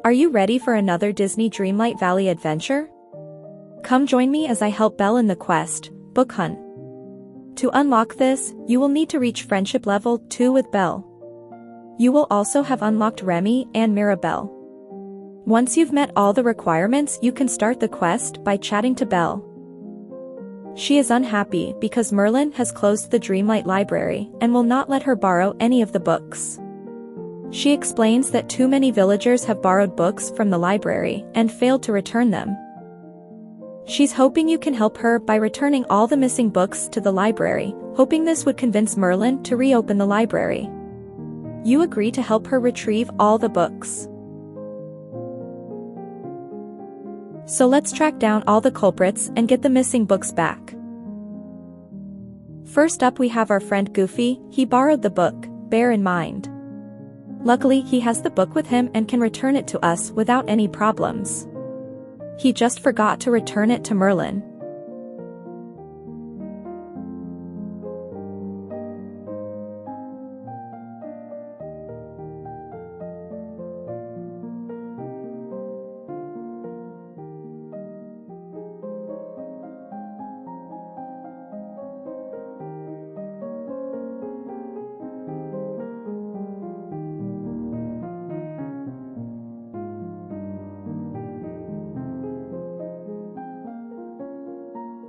Are you ready for another Disney Dreamlight Valley adventure? Come join me as I help Belle in the quest, Book Hunt. To unlock this, you will need to reach Friendship Level 2 with Belle. You will also have unlocked Remy and Mirabelle. Once you've met all the requirements, you can start the quest by chatting to Belle. She is unhappy because Merlin has closed the Dreamlight library and will not let her borrow any of the books. She explains that too many villagers have borrowed books from the library and failed to return them. She's hoping you can help her by returning all the missing books to the library, hoping this would convince Merlin to reopen the library. You agree to help her retrieve all the books. So let's track down all the culprits and get the missing books back. First up we have our friend Goofy. He borrowed the book, Bear in Mind. Luckily he has the book with him and can return it to us without any problems. He just forgot to return it to Merlin.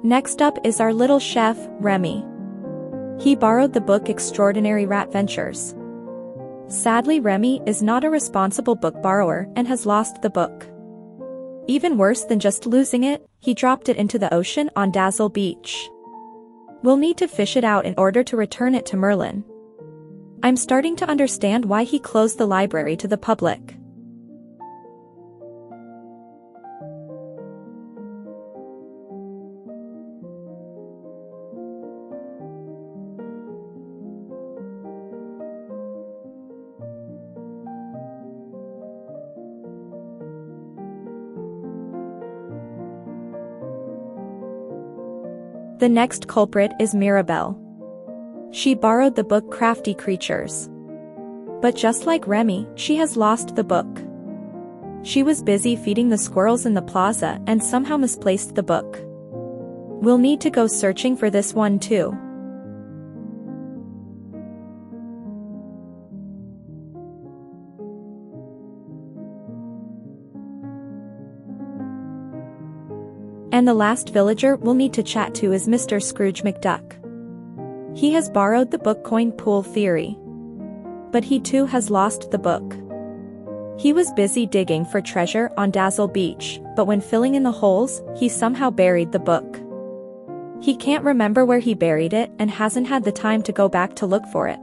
Next up is our little chef, Remy. He borrowed the book Extraordinary Rat Ventures. Sadly, Remy is not a responsible book borrower and has lost the book. Even worse than just losing it, he dropped it into the ocean on Dazzle Beach. We'll need to fish it out in order to return it to Merlin. I'm starting to understand why he closed the library to the public. The next culprit is Mirabelle. She borrowed the book Crafty Creatures. But just like Remy, she has lost the book. She was busy feeding the squirrels in the plaza and somehow misplaced the book. We'll need to go searching for this one too. And the last villager we'll need to chat to is Mr. Scrooge McDuck. He has borrowed the book Coin Pool Theory. But he too has lost the book. He was busy digging for treasure on Dazzle Beach, but when filling in the holes, he somehow buried the book. He can't remember where he buried it and hasn't had the time to go back to look for it.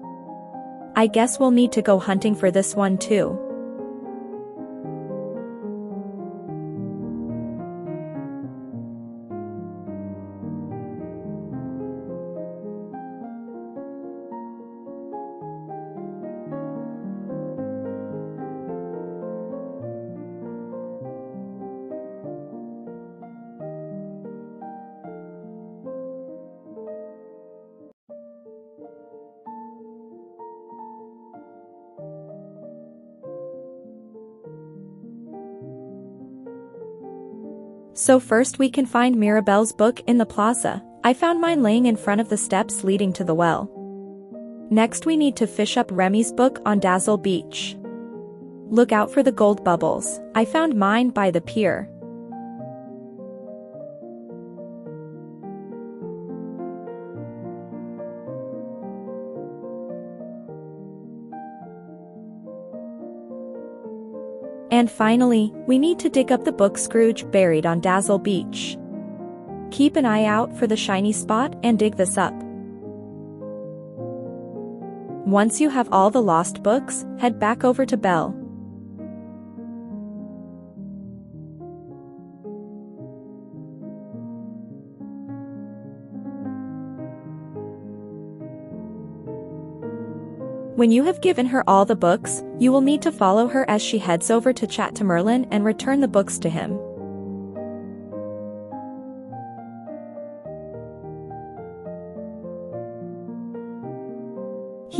I guess we'll need to go hunting for this one too. So first we can find Mirabelle's book in the plaza. I found mine laying in front of the steps leading to the well. Next we need to fish up Remy's book on Dazzle Beach. Look out for the gold bubbles. I found mine by the pier. And finally, we need to dig up the book Scrooge buried on Dazzle Beach. Keep an eye out for the shiny spot and dig this up. Once you have all the lost books, head back over to Belle. When you have given her all the books, you will need to follow her as she heads over to chat to Merlin and return the books to him.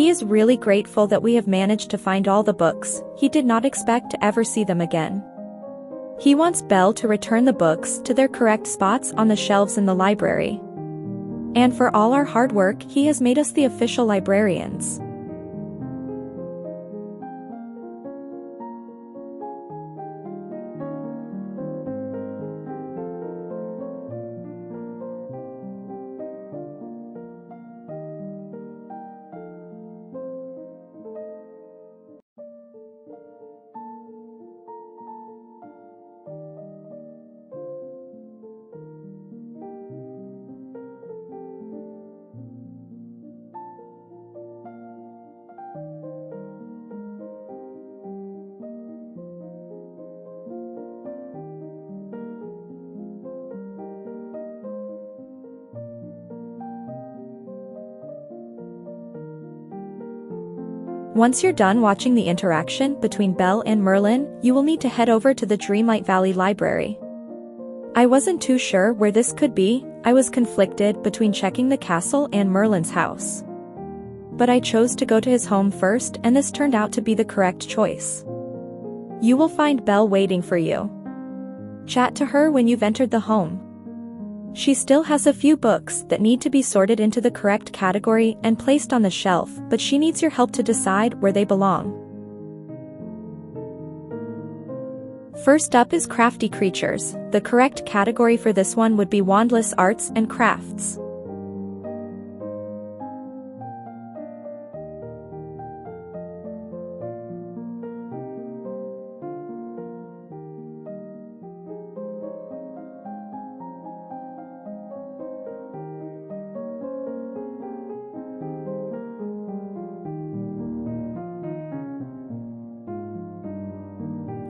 He is really grateful that we have managed to find all the books. He did not expect to ever see them again. He wants Belle to return the books to their correct spots on the shelves in the library. And for all our hard work, he has made us the official librarians. Once you're done watching the interaction between Belle and Merlin, you will need to head over to the Dreamlight Valley Library. I wasn't too sure where this could be. I was conflicted between checking the castle and Merlin's house. But I chose to go to his home first, and this turned out to be the correct choice. You will find Belle waiting for you. Chat to her when you've entered the home. She still has a few books that need to be sorted into the correct category and placed on the shelf, but she needs your help to decide where they belong. First up is Crafty Creatures. The correct category for this one would be Wandless Arts and Crafts.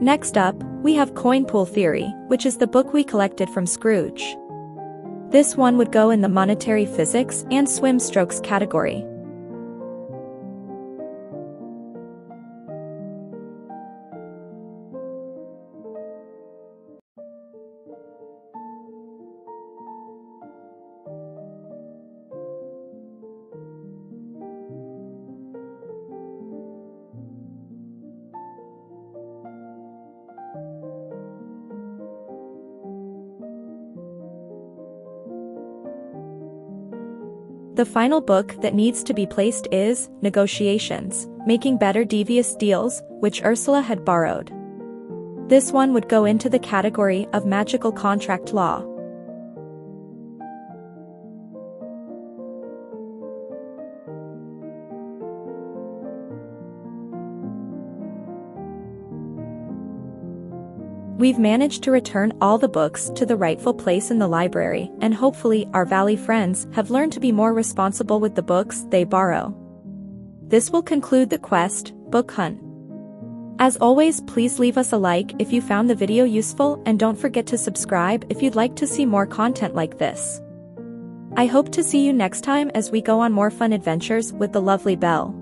Next up, we have Coin Pool Theory, which is the book we collected from Scrooge. This one would go in the Monetary Physics and Swim Strokes category. The final book that needs to be placed is Negotiations, Making Better Devious Deals, which Ursula had borrowed. This one would go into the category of Magical Contract Law. We've managed to return all the books to the rightful place in the library, and hopefully our Valley friends have learned to be more responsible with the books they borrow. This will conclude the quest, Book Hunt. As always, please leave us a like if you found the video useful, and don't forget to subscribe if you'd like to see more content like this. I hope to see you next time as we go on more fun adventures with the lovely Belle.